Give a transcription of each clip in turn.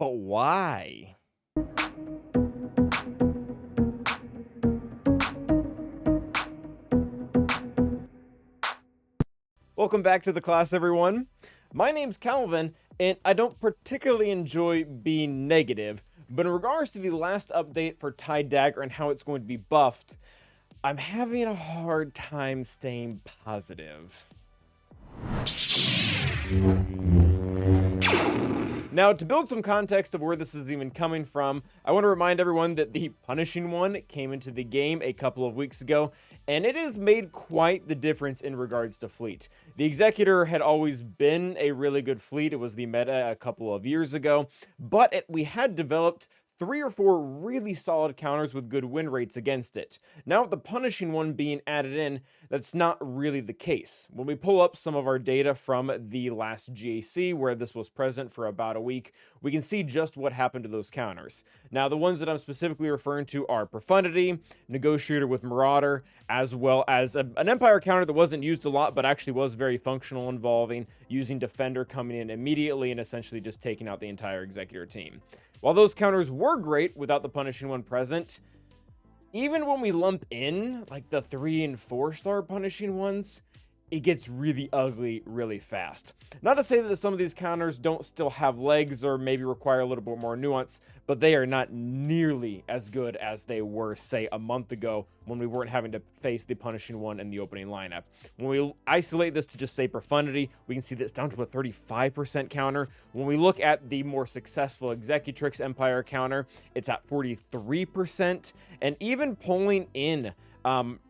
But why? Welcome back to the class, everyone. My name's Calvin, and I don't particularly enjoy being negative, but in regards to the last update for Dagger and how it's going to be buffed, I'm having a hard time staying positive. Now, to build some context of where this is even coming from, I want to remind everyone that the Punishing One came into the game a couple of weeks ago, and it has made quite the difference in regards to fleet. The Executor had always been a really good fleet. It was the meta a couple of years ago, but we had developed 3 or 4 really solid counters with good win rates against it. Now with the Punishing One being added in, that's not really the case. When we pull up some of our data from the last GAC, where this was present for about a week, we can see just what happened to those counters. Now the ones that I'm specifically referring to are Profundity, Negotiator with Marauder, as well as an Empire counter that wasn't used a lot, but actually was very functional, involving using Defender coming in immediately and essentially just taking out the entire Executor team. While those counters were great without the Punishing One present, even when we lump in like the 3 and 4 star Punishing Ones, it gets really ugly really fast. Not to say that some of these counters don't still have legs or maybe require a little bit more nuance, but they are not nearly as good as they were, say, a month ago when we weren't having to face the Punishing One in the opening lineup. When we isolate this to just say Profundity, we can see that it's down to a 35% counter. When we look at the more successful Executrix Empire counter, it's at 43%, and even pulling in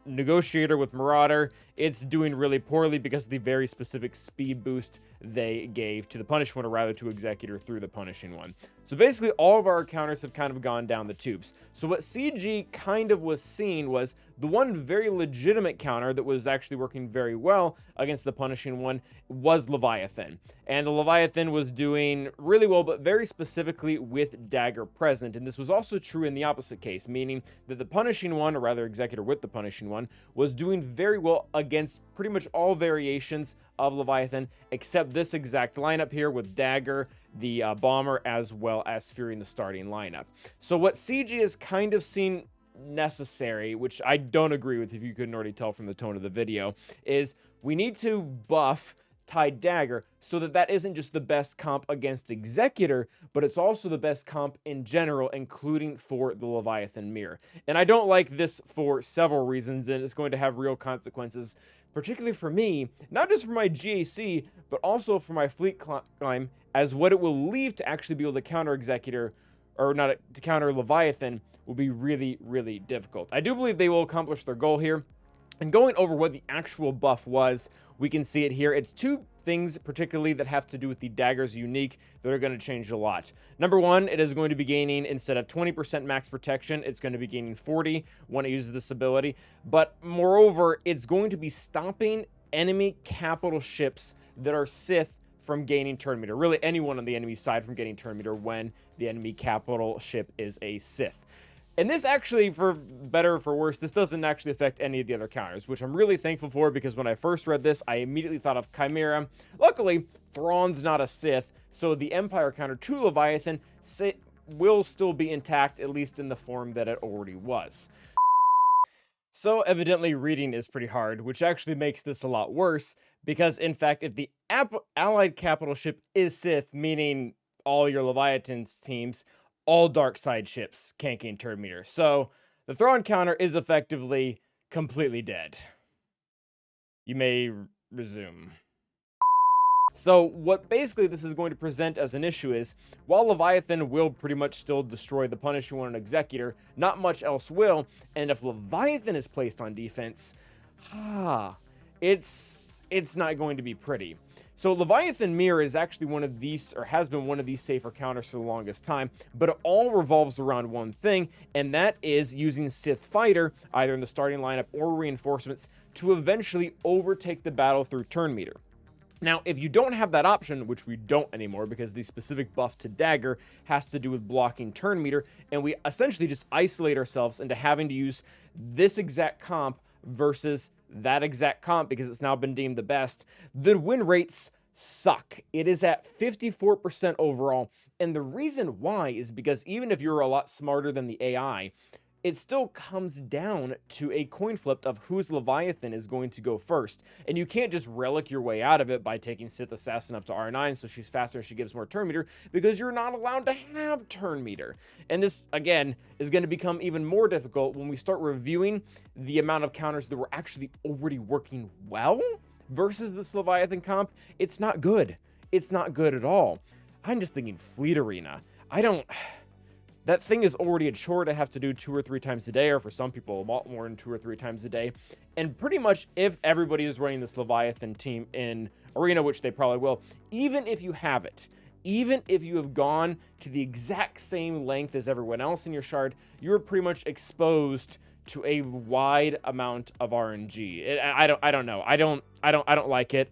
Negotiator with Marauder, it's doing really poorly because of the very specific speed boost they gave to the Punishing One, or rather to Executor through the Punishing One. So basically all of our counters have kind of gone down the tubes. So what CG kind of was seeing was the one very legitimate counter that was actually working very well against the Punishing One was Leviathan. And the Leviathan was doing really well, but very specifically with Dagger present. And this was also true in the opposite case, meaning that the Punishing One, or rather Executor with the Punishing One, was doing very well against pretty much all variations of Leviathan, except this exact lineup here with Dagger, the Bomber, as well as Fury in the starting lineup. So what CG is kind of seen necessary, which I don't agree with if you couldn't already tell from the tone of the video, is we need to buff Dagger so that that isn't just the best comp against Executor, but it's also the best comp in general, including for the Leviathan mirror. And I don't like this for several reasons, and it's going to have real consequences, particularly for me, not just for my GAC, but also for my fleet climb, as what it will leave to actually be able to counter Executor, or not to counter Leviathan, will be really, really difficult. I do believe they will accomplish their goal here. And going over what the actual buff was, we can see it here. It's 2 things particularly that have to do with the Dagger's unique that are going to change a lot. Number 1, it is going to be gaining, instead of 20% max protection, it's going to be gaining 40 when it uses this ability. But moreover, it's going to be stopping enemy capital ships that are Sith from gaining turn meter. Really anyone on the enemy side from getting turn meter when the enemy capital ship is a Sith. And this actually, for better or for worse, this doesn't actually affect any of the other counters, which I'm really thankful for, because when I first read this, I immediately thought of Chimera. Luckily, Thrawn's not a Sith, so the Empire counter to Leviathan will still be intact, at least in the form that it already was. So evidently reading is pretty hard, which actually makes this a lot worse, because in fact, if the allied capital ship is Sith, meaning all your Leviathan's teams, all dark side ships can't gain turn meter. So the Thrawn counter is effectively completely dead. You may resume. So what basically this is going to present as an issue is, while Leviathan will pretty much still destroy the Punishing One and Executor, not much else will. And if Leviathan is placed on defense, it's not going to be pretty. So Leviathan Mirror is actually one of these, or has been one of these safer counters for the longest time, but it all revolves around one thing, and that is using Sith Fighter, either in the starting lineup or reinforcements, to eventually overtake the battle through turn meter. Now, if you don't have that option, which we don't anymore because the specific buff to Dagger has to do with blocking turn meter, and we essentially just isolate ourselves into having to use this exact comp versus that exact comp because it's now been deemed the best, the win rates suck. It is at 54% overall. And the reason why is because even if you're a lot smarter than the AI, it still comes down to a coin flip of whose Leviathan is going to go first. And you can't just relic your way out of it by taking Sith Assassin up to R9 so she's faster and she gives more turn meter, because you're not allowed to have turn meter. And this, again, is going to become even more difficult when we start reviewing the amount of counters that were actually already working well versus this Leviathan comp. It's not good. It's not good at all. I'm just thinking Fleet Arena. That thing is already a chore to have to do 2 or 3 times a day, or for some people, a lot more than 2 or 3 times a day. And pretty much if everybody is running this Leviathan team in Arena, which they probably will, even if you have it, even if you have gone to the exact same length as everyone else in your shard, you're pretty much exposed to a wide amount of RNG. I don't know. I don't like it.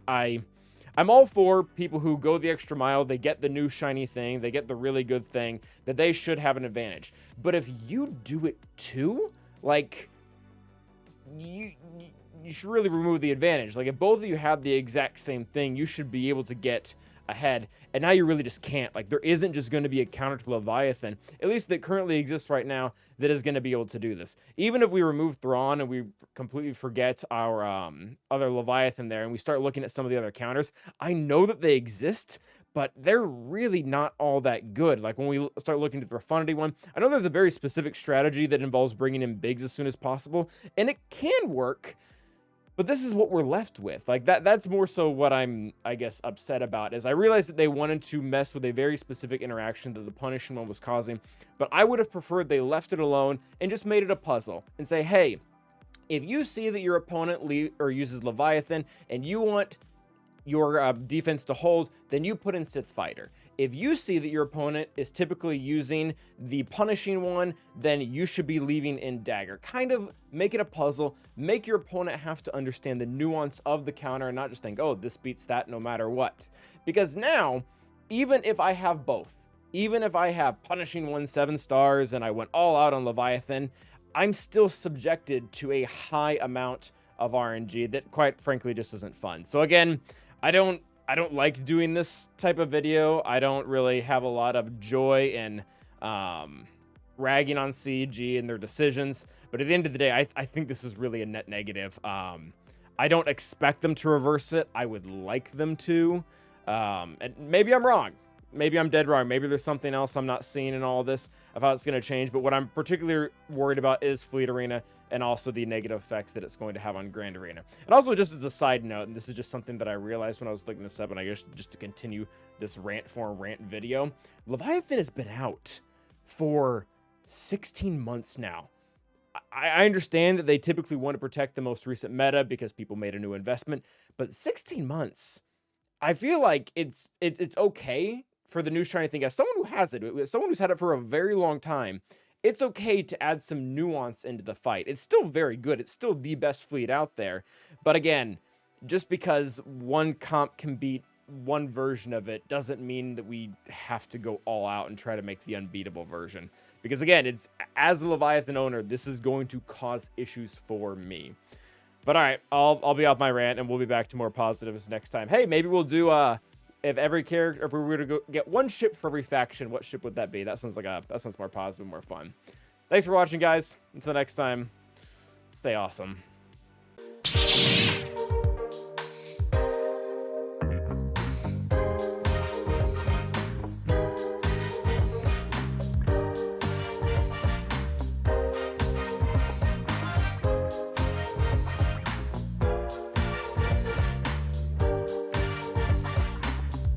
I'm all for people who go the extra mile. They get the new shiny thing, they get the really good thing, that they should have an advantage. But if you do it too, like, you should really remove the advantage. Like, if both of you have the exact same thing, you should be able to get ahead, and now you really just can't. Like, there isn't just going to be a counter to Leviathan, at least that currently exists right now, that is going to be able to do this. Even if we remove Thrawn and we completely forget our other Leviathan there, and we start looking at some of the other counters, I know that they exist, but they're really not all that good. Like, when we start looking at the Profundity one, I know there's a very specific strategy that involves bringing in Biggs as soon as possible, and it can work. But this is what we're left with. Like, that's more so what I'm, I guess, upset about, is I realized that they wanted to mess with a very specific interaction that the punishing one was causing, but I would have preferred they left it alone and just made it a puzzle and say, hey, if you see that your opponent uses Leviathan and you want your defense to hold, then you put in Sith Fighter. If you see that your opponent is typically using the punishing one, then you should be leaving in Dagger. Kind of make it a puzzle, make your opponent have to understand the nuance of the counter and not just think, oh, this beats that no matter what. Because now, even if I have both, even if I have punishing one 7 stars and I went all out on Leviathan, I'm still subjected to a high amount of RNG that, quite frankly, just isn't fun. So again, I don't like doing this type of video. I don't really have a lot of joy in ragging on CG and their decisions. But at the end of the day, I think this is really a net negative. I don't expect them to reverse it. I would like them to. And maybe I'm wrong. Maybe I'm dead wrong. Maybe there's something else I'm not seeing in all this of how it's going to change. But what I'm particularly worried about is Fleet Arena and also the negative effects that it's going to have on Grand Arena. And also, just as a side note, and this is just something that I realized when I was looking this up, and I guess just to continue this rant video, Leviathan has been out for 16 months now. I understand that they typically want to protect the most recent meta because people made a new investment, but 16 months, I feel like it's okay for the new shiny thing. As someone who has it, as someone who's had it for a very long time, it's okay to add some nuance into the fight. It's still very good. It's still the best fleet out there. But again, just because one comp can beat one version of it doesn't mean that we have to go all out and try to make the unbeatable version. Because again, it's, as a Leviathan owner, this is going to cause issues for me. But all right, I'll be off my rant, and we'll be back to more positives next time. Hey, maybe we'll do if every character, if we were to go get one ship for every faction, what ship would that be? That sounds more positive, more fun. Thanks for watching, guys. Until next time, stay awesome.